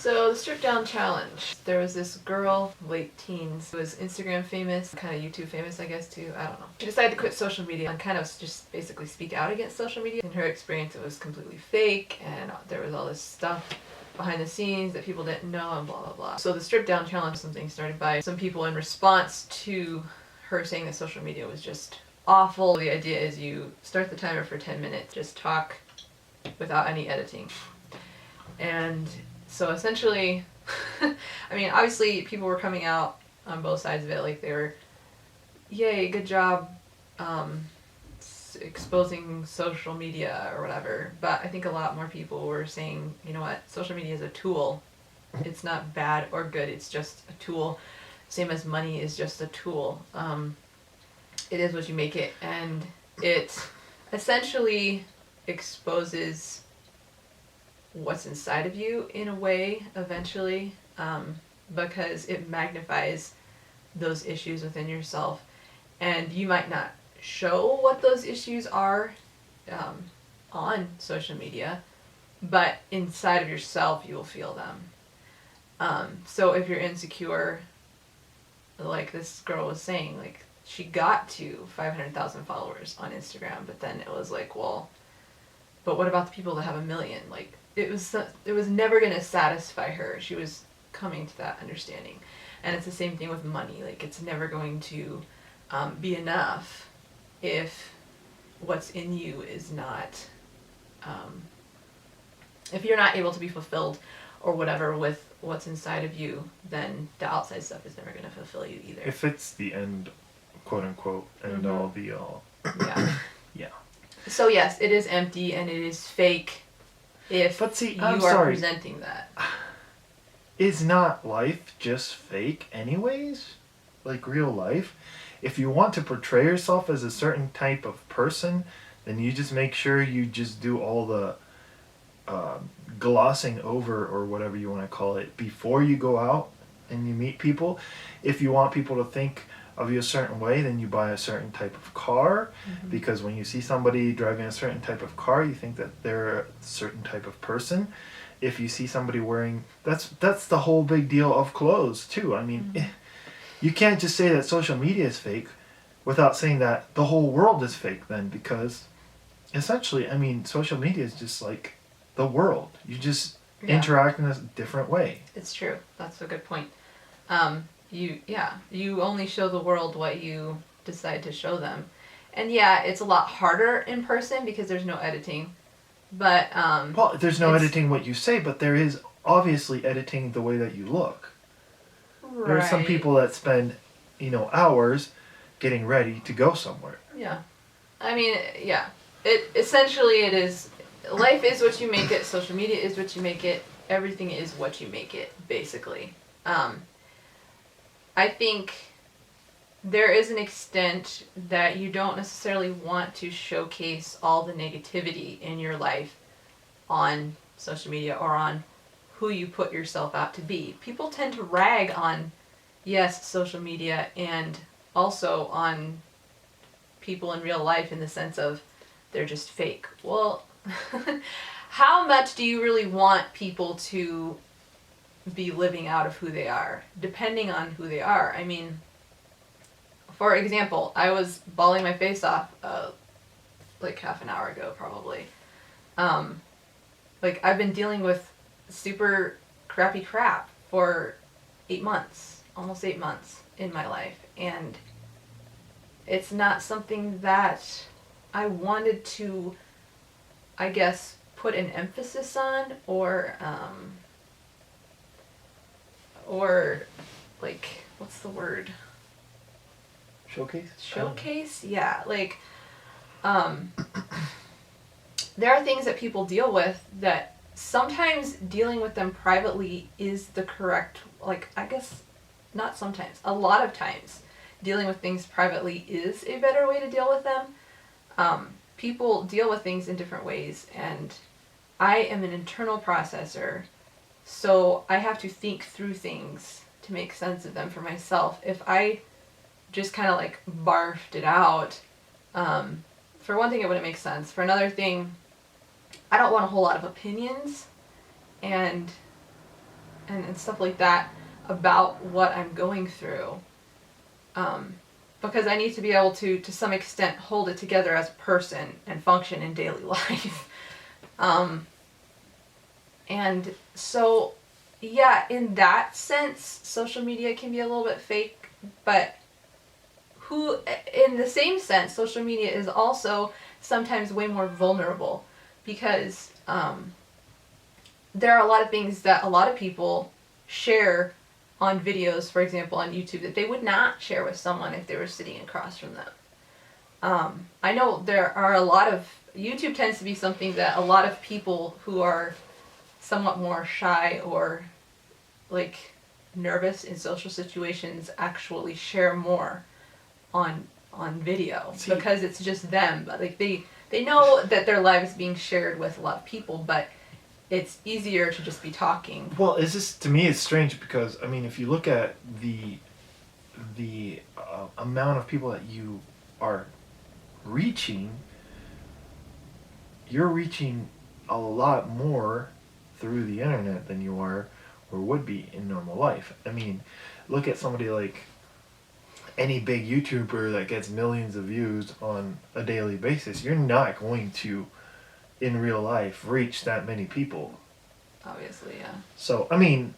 So the strip down challenge. There was this girl, late teens, who was Instagram famous, kind of YouTube famous, I guess, too. I don't know. She decided to quit social media and kind of just basically speak out against social media. In her experience, it was completely fake, and there was all this stuff behind the scenes that people didn't know, and blah, blah, blah. So the strip down challenge was something started by some people in response to her saying that social media was just awful. The idea is you start the timer for 10 minutes, just talk without any editing. And so essentially, I mean, obviously people were coming out on both sides of it, like they were, yay, good job exposing social media or whatever. But I think a lot more people were saying, you know what, social media is a tool. It's not bad or good, it's just a tool. Same as money is just a tool. It is what you make it, and it essentially exposes what's inside of you in a way eventually, because it magnifies those issues within yourself, and you might not show what those issues are on social media, but inside of yourself you will feel them. So if you're insecure, like this girl was saying, like she got to 500,000 followers on Instagram, but then it was like, well, but what about the people that have 1 million? Like, it was never going to satisfy her. She was coming to that understanding. And it's the same thing with money. Like, it's never going to be enough if what's in you is not, if you're not able to be fulfilled or whatever with what's inside of you, then the outside stuff is never going to fulfill you either. If it's the end, quote unquote, end all be all. Yeah. Yeah. So yes, it is empty and it is fake if But see, you I'm are sorry. presenting that. Is not life just fake anyways? Like real life? If you want to portray yourself as a certain type of person, then you just make sure you just do all the glossing over, or whatever you want to call it, before you go out and you meet people. If you want people to think of you a certain way, then you buy a certain type of car, because when you see somebody driving a certain type of car, you think that they're a certain type of person. If you see somebody wearing, that's the whole big deal of clothes too. I mean, you can't just say that social media is fake without saying that the whole world is fake then, because essentially, I mean, social media is just like the world. You just interact in a different way. It's true. That's a good point. You only show the world what you decide to show them. And yeah, it's a lot harder in person because there's no editing. But well, there's no editing what you say, but there is obviously editing the way that you look. right. There are some people that spend, hours getting ready to go somewhere. Yeah. I mean, yeah. It is, life is what you make it, social media is what you make it, everything is what you make it, basically. I think there is an extent that you don't necessarily want to showcase all the negativity in your life on social media or on who you put yourself out to be. People tend to rag on, yes, social media, and also on people in real life in the sense of they're just fake. Well, how much do you really want people to be living out of who they are, depending on who they are? I mean, for example, I was bawling my face off like half an hour ago probably. Like, I've been dealing with super crappy crap for 8 months, almost 8 months in my life, and it's not something that I wanted to, I guess, put an emphasis on, or like, what's the word? Showcase? Yeah, like, there are things that people deal with that sometimes dealing with them privately is the correct, like, I guess, not sometimes, a lot of times, dealing with things privately is a better way to deal with them. People deal with things in different ways, and I am an internal processor, so I have to think through things to make sense of them for myself. If I just kind of like barfed it out, for one thing, it wouldn't make sense. For another thing, I don't want a whole lot of opinions, and and stuff like that about what I'm going through. Because I need to be able to some extent, hold it together as a person and function in daily life. And so, yeah, in that sense, social media can be a little bit fake, but in the same sense, social media is also sometimes way more vulnerable, because there are a lot of things that a lot of people share on videos, for example, on YouTube, that they would not share with someone if they were sitting across from them. I know there are a lot of, YouTube tends to be something that a lot of people who are somewhat more shy or like nervous in social situations actually share more on video. See, because it's just them, but like they know that their life is being shared with a lot of people, but it's easier to just be talking. Well, it's just, to me, it's strange because, I mean, if you look at the amount of people that you are reaching, you're reaching a lot more through the internet than you are or would be in normal life. I mean, look at somebody like any big YouTuber that gets millions of views on a daily basis. You're not going to, in real life, reach that many people. Obviously, yeah. So, I mean,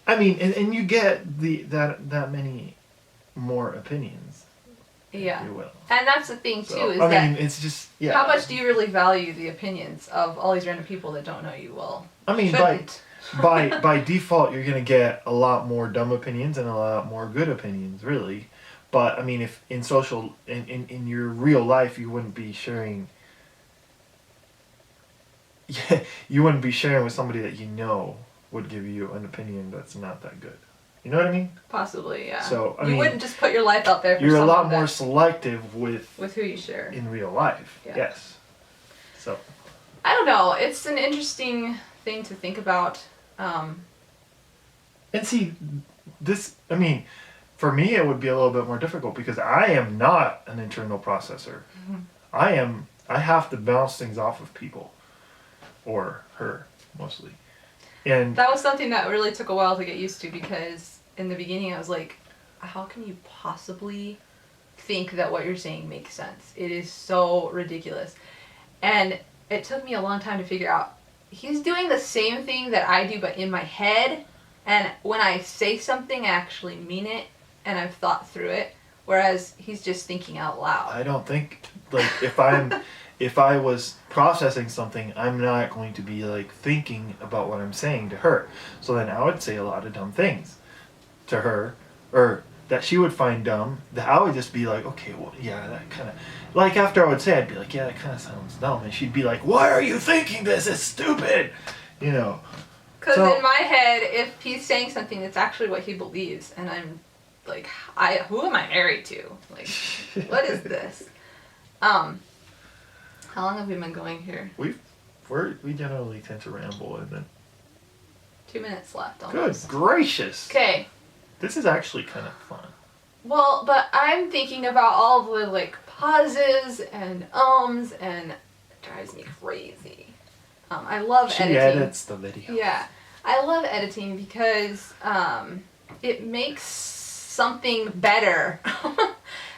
and you get that many more opinions. Yeah. If you will. And that's the thing too, So, is I that mean, it's just, yeah. How much do you really value the opinions of all these random people that don't know you well? I mean, by default, you're gonna get a lot more dumb opinions and a lot more good opinions, really. But I mean, if in in your real life, you wouldn't be sharing. Yeah, you wouldn't be sharing with somebody that you know would give you an opinion that's not that good. You know what I mean? Possibly, yeah. So you wouldn't just put your life out there for you're a lot more selective with who you share in real life. Yeah. Yes. So. I don't know. It's an interesting thing to think about. And see, this. I mean, for me, it would be a little bit more difficult because I am not an internal processor. Mm-hmm. I have to bounce things off of people, or her mostly. And that was something that really took a while to get used to, because in the beginning I was like, how can you possibly think that what you're saying makes sense? It is so ridiculous. And it took me a long time to figure out, he's doing the same thing that I do but in my head, and when I say something I actually mean it and I've thought through it, whereas he's just thinking out loud. I don't think, like, if I was processing something, I'm not going to be like thinking about what I'm saying to her. So then I would say a lot of dumb things to her, or that she would find dumb, that I would just be like, okay, well, yeah, that kind of, like, after I would say, I'd be like, yeah, that kind of sounds dumb. And she'd be like, why are you thinking this? It's stupid. You know. Because in my head, if he's saying something, it's actually what he believes. And I'm like, who am I married to? Like, what is this? How long have we been going here? We generally tend to ramble, and then 2 minutes left almost. Good gracious. Okay. This is actually kind of fun. Well, but I'm thinking about all the like pauses and and it drives me crazy. I love editing. She edits the video. Yeah. I love editing because it makes something better.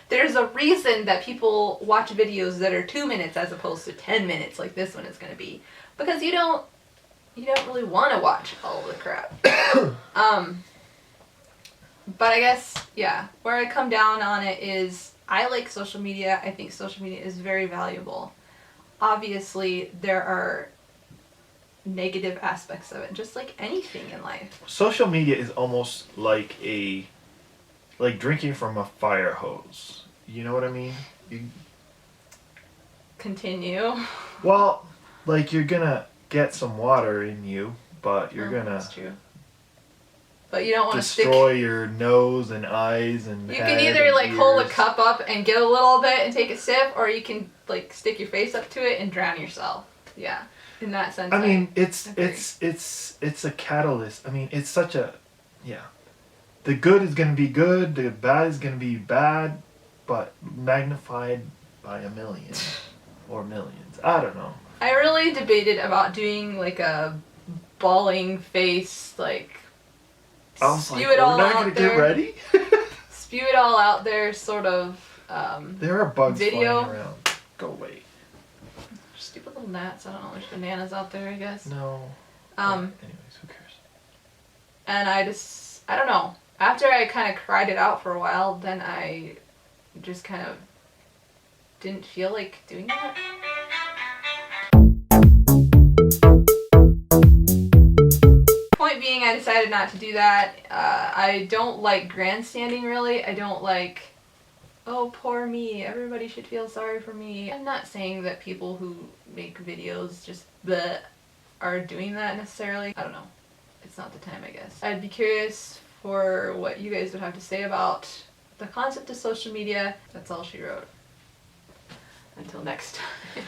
There's a reason that people watch videos that are 2 minutes as opposed to 10 minutes like this one is going to be. Because you don't really want to watch all the crap. But I guess, yeah, where I come down on it is I like social media. I think social media is very valuable. Obviously, there are negative aspects of it, just like anything in life. Social media is almost like drinking from a fire hose. You know what I mean? Continue. Well, like, you're gonna get some water in you, but you're gonna... That's true. But you don't want to destroy your nose and eyes and you head can either like ears. hold a cup up and get a little bit and take a sip, or you can like stick your face up to it and drown yourself. Yeah, in that sense. I mean, it's a catalyst. I mean, it's such a, yeah. The good is gonna be good. The bad is gonna be bad, but magnified by a million or millions. I don't know. I really debated about doing like a bawling face, like I was spew like, it we're all not out gonna there. get ready? Spew it all out there, sort of. There are bugs video. flying around. Go away. Stupid little gnats. I don't know. There's bananas out there, I guess. No. Um. Anyways, who cares? And I don't know. After I kind of cried it out for a while, then I just kind of didn't feel like doing that. Point being, I decided not to do that. I don't like grandstanding, really. I don't like, oh, poor me, everybody should feel sorry for me. I'm not saying that people who make videos just bleh are doing that necessarily. I don't know. It's not the time, I guess. I'd be curious for what you guys would have to say about the concept of social media. That's all she wrote. Until next time.